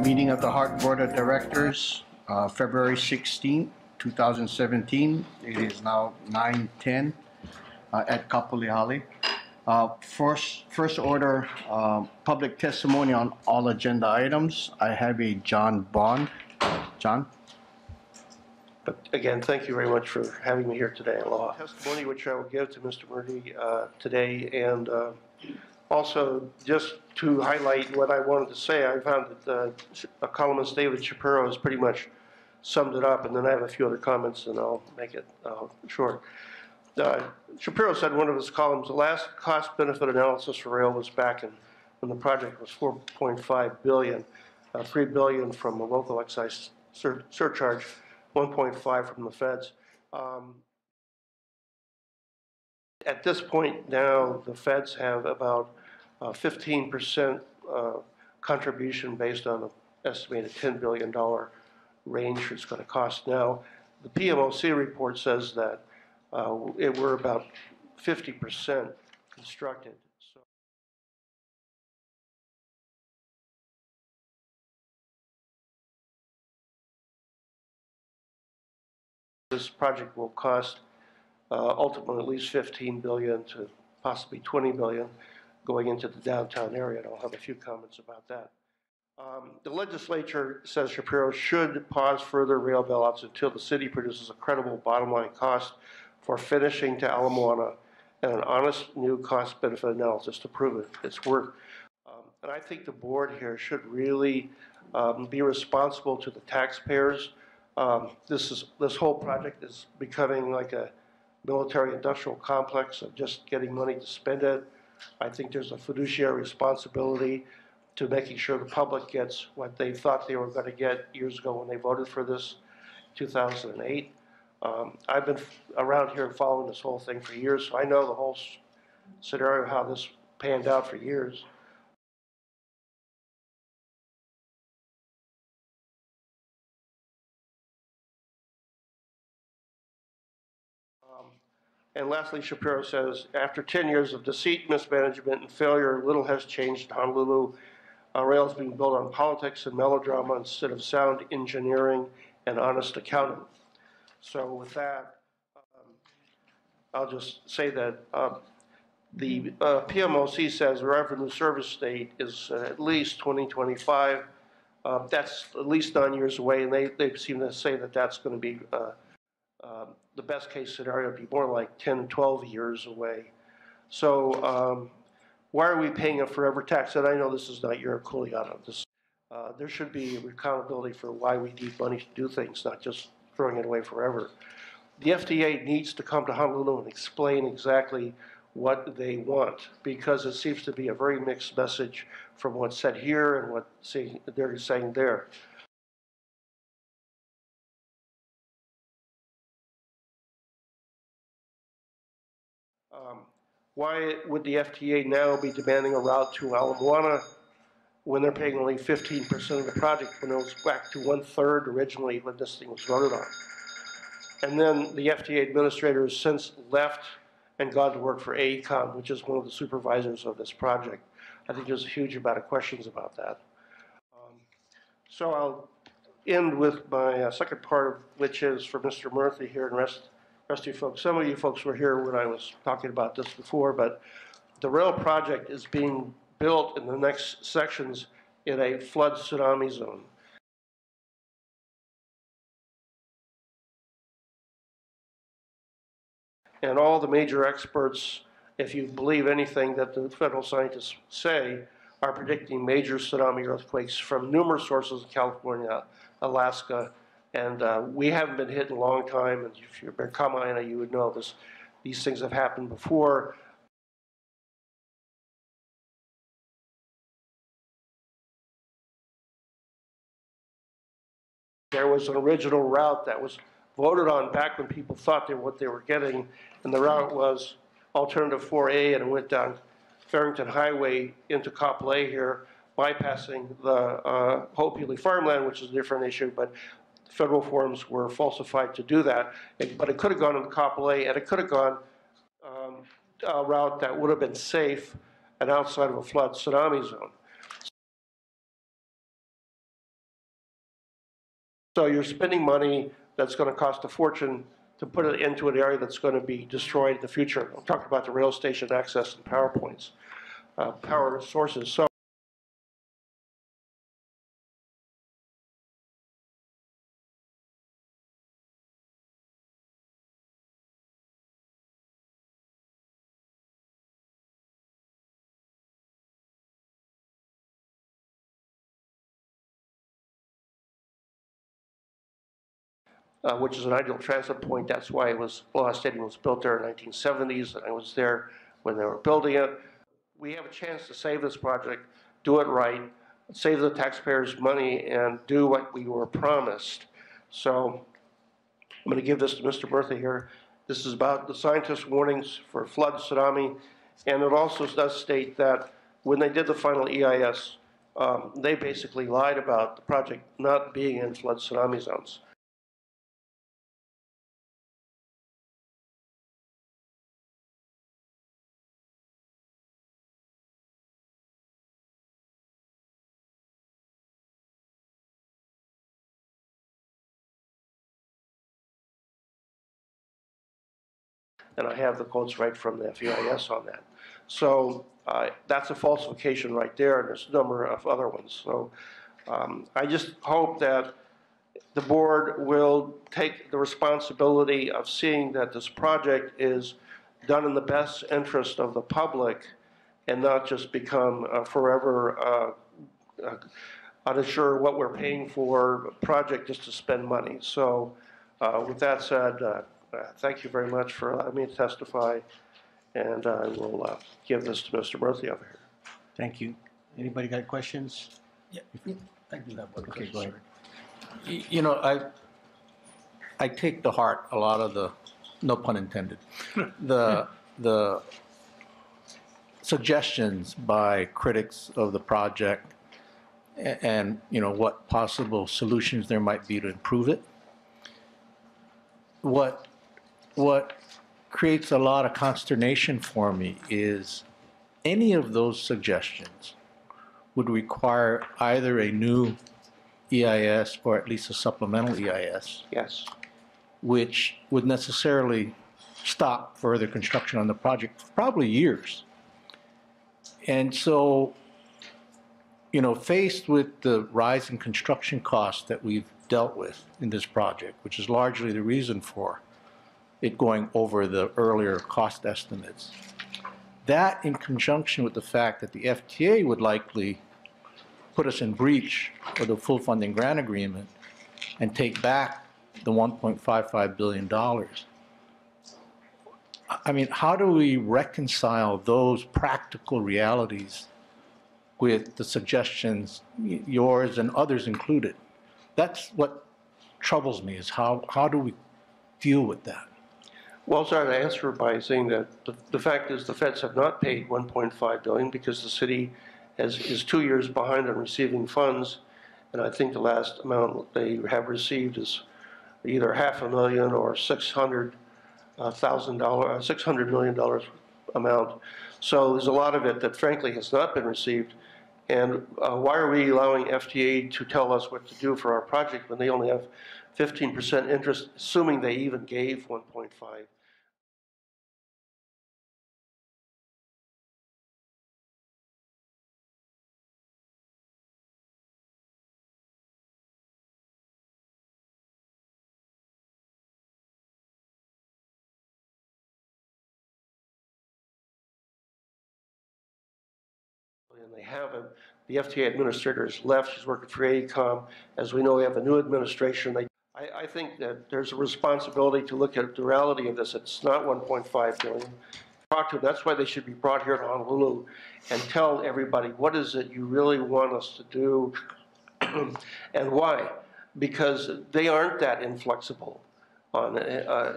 Meeting of the HART Board of Directors, February 16, 2017. It is now 9:10 at Kapulihali. First order, public testimony on all agenda items. I have a John Bond. John? But again, thank you very much for having me here today. Aloha. Testimony which I will give to Mr. Murdy today, and also just to highlight what I wanted to say, I found that a columnist, David Shapiro, has pretty much summed it up, and then I have a few other comments, and I'll make it short. Shapiro said in one of his columns, the last cost-benefit analysis for rail was back when the project was $4.5 billion, $3 billion from a local excise surcharge, 1.5 from the feds. At this point now, the feds have about 15% contribution based on an estimated $10 billion range it's going to cost. Now, the PMOC report says that we're about 50% constructed. So this project will cost ultimately at least $15 billion to possibly $20 billion going into the downtown area, and I'll have a few comments about that. The legislature, says Shapiro, should pause further rail bailouts until the city produces a credible bottom line cost for finishing to Ala Moana and an honest new cost-benefit analysis to prove its worth. And I think the board here should really be responsible to the taxpayers. This whole project is becoming like a military-industrial complex of just getting money to spend it. I think there's a fiduciary responsibility to making sure the public gets what they thought they were going to get years ago when they voted for this, 2008. I've been around here following this whole thing for years, so I know the whole scenario, how this panned out for years. And lastly, Shapiro says, after 10 years of deceit, mismanagement, and failure, little has changed. Honolulu Rail is being built on politics and melodrama instead of sound engineering and honest accounting. So with that, I'll just say that the PMOC says the revenue service date is at least 2025. That's at least 9 years away, and they seem to say that that's going to be the best case scenario would be more like 10, 12 years away. So why are we paying a forever tax? And I know this is not your kuleana. There should be accountability for why we need money to do things, not just throwing it away forever. The FDA needs to come to Honolulu and explain exactly what they want, because it seems to be a very mixed message from what's said here and what they're saying there. Why would the FTA now be demanding a route to Ala Moana when they're paying only 15% of the project, when it was back to 1/3 originally when this thing was voted on? And then the FTA administrator has since left and gone to work for AECOM, which is one of the supervisors of this project. I think there's a huge amount of questions about that. So I'll end with my second part, which is for Mr. Murthy here and rest of you folks. Some of you folks were here when I was talking about this before, but the rail project is being built in the next sections in a flood tsunami zone. And all the major experts, if you believe anything that the federal scientists say, are predicting major tsunami earthquakes from numerous sources in California, Alaska, and we haven't been hit in a long time. And if you're in Kama'aina, you would know this. These things have happened before. There was an original route that was voted on back when people thought what they were getting, and the route was Alternative 4A, and it went down Farrington Highway into Kapolei here, bypassing the Ho'opili farmland, which is a different issue, but federal forms were falsified to do that. But it could have gone into Kapolei, and it could have gone a route that would have been safe and outside of a flood tsunami zone. So you're spending money that's going to cost a fortune to put it into an area that's going to be destroyed in the future. I'm talking about the rail station access and power points, power sources. So which is an ideal transit point. That's why it was, Aloha Stadium was built there in the 1970s, and I was there when they were building it. We have a chance to save this project, do it right, save the taxpayers money, and do what we were promised. So I'm going to give this to Mr. Bertha here. This is about the scientists' warnings for flood, tsunami, and it also does state that when they did the final EIS, they basically lied about the project not being in flood tsunami zones. And I have the quotes right from the FEIS on that. So that's a falsification right there, and there's a number of other ones. So I just hope that the board will take the responsibility of seeing that this project is done in the best interest of the public and not just become forever unsure what we're paying for a project just to spend money. So with that said, thank you very much for allowing me to testify, and I will give this to Mr. Murthy over here. Thank you. Anybody got questions? Yeah, I do have one Okay, question. go ahead. You know, I take to heart a lot of the, no pun intended, the suggestions by critics of the project and, you know, what possible solutions there might be to improve it. What creates a lot of consternation for me is any of those suggestions would require either a new EIS or at least a supplemental EIS, Yes. which would necessarily stop further construction on the project for probably years. And so, you know, faced with the rise in construction costs that we've dealt with in this project, which is largely the reason for it going over the earlier cost estimates, that in conjunction with the fact that the FTA would likely put us in breach of the full funding grant agreement and take back the $1.55 billion. I mean, how do we reconcile those practical realities with the suggestions, yours and others included? That's what troubles me, is how do we deal with that? Well, I'll start to answer by saying that the fact is the feds have not paid $1.5 billion because the city is 2 years behind on receiving funds, and I think the last amount they have received is either $500,000 or $600 million amount. So there's a lot of it that frankly has not been received. And why are we allowing FTA to tell us what to do for our project when they only have 15% interest, assuming they even gave 1.5? And they haven't. The FTA administrator has left. She's working for AECOM. As we know, we have a new administration. I think that there's a responsibility to look at the reality of this. It's not 1.5 billion. Talk to them. That's why they should be brought here to Honolulu and tell everybody what is it you really want us to do and why. Because they aren't that inflexible on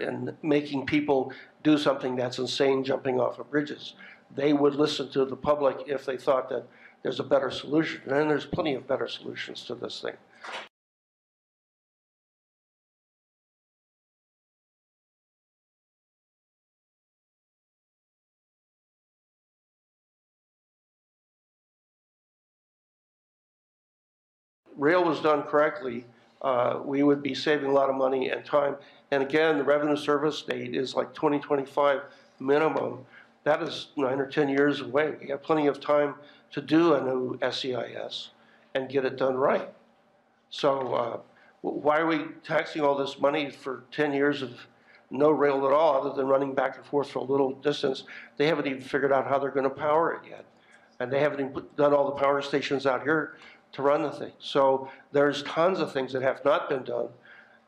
in making people do something that's insane, jumping off of bridges. They would listen to the public if they thought that there's a better solution. And there's plenty of better solutions to this thing. Rail was done correctly we would be saving a lot of money and time. And again, the revenue service date is like 2025 minimum. That is 9 or 10 years away. We have plenty of time to do a new SEIS and get it done right. So why are we taxing all this money for 10 years of no rail at all, other than running back and forth for a little distance? They haven't even figured out how they're going to power it yet. And they haven't even done all the power stations out here to run the thing. So there's tons of things that have not been done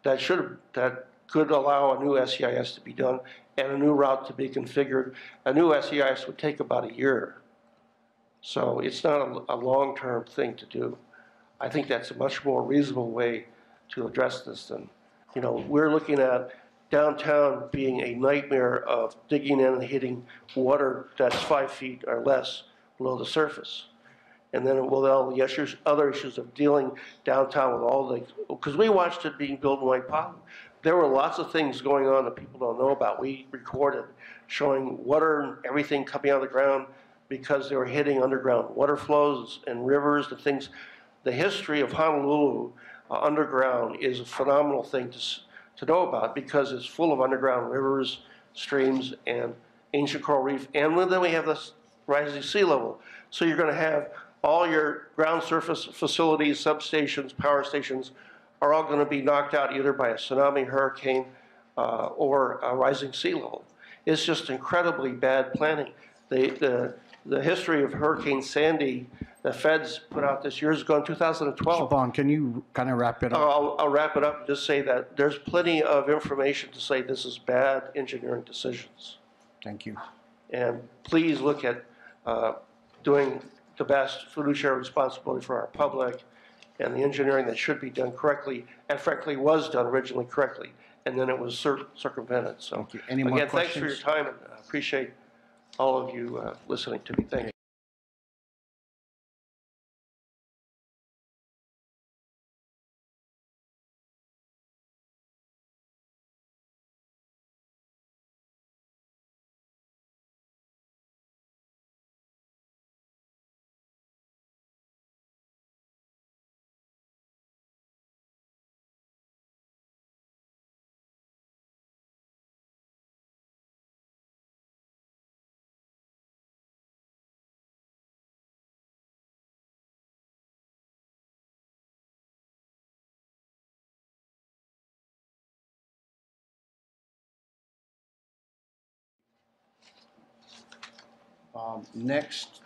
that could allow a new SEIS to be done and a new route to be configured. A new SEIS would take about a year. So it's not a long-term thing to do. I think that's a much more reasonable way to address this than, we're looking at downtown being a nightmare of digging in and hitting water that's 5 feet or less below the surface. And then with all the other issues of dealing downtown with all the, because we watched it being built in White Pond. There were lots of things going on that people don't know about. We recorded showing water and everything coming out of the ground because they were hitting underground water flows and rivers, the things. The history of Honolulu underground is a phenomenal thing to know about because it's full of underground rivers, streams, and ancient coral reef. And then we have this rising sea level. So you're going to have all your ground surface facilities, substations, power stations are all going to be knocked out either by a tsunami, hurricane, or a rising sea level. It's just incredibly bad planning. The history of Hurricane Sandy, the feds put out this years ago in 2012. Siobhan, can you kind of wrap it up? I'll wrap it up and just say that there's plenty of information to say this is bad engineering decisions. Thank you. And please look at doing the best fiduciary responsibility for our public and the engineering that should be done correctly, and frankly was done originally correctly, and then it was circumvented. So Thank you. Any more again, thanks for questions? your time, and I appreciate all of you listening to me. Thank you. Next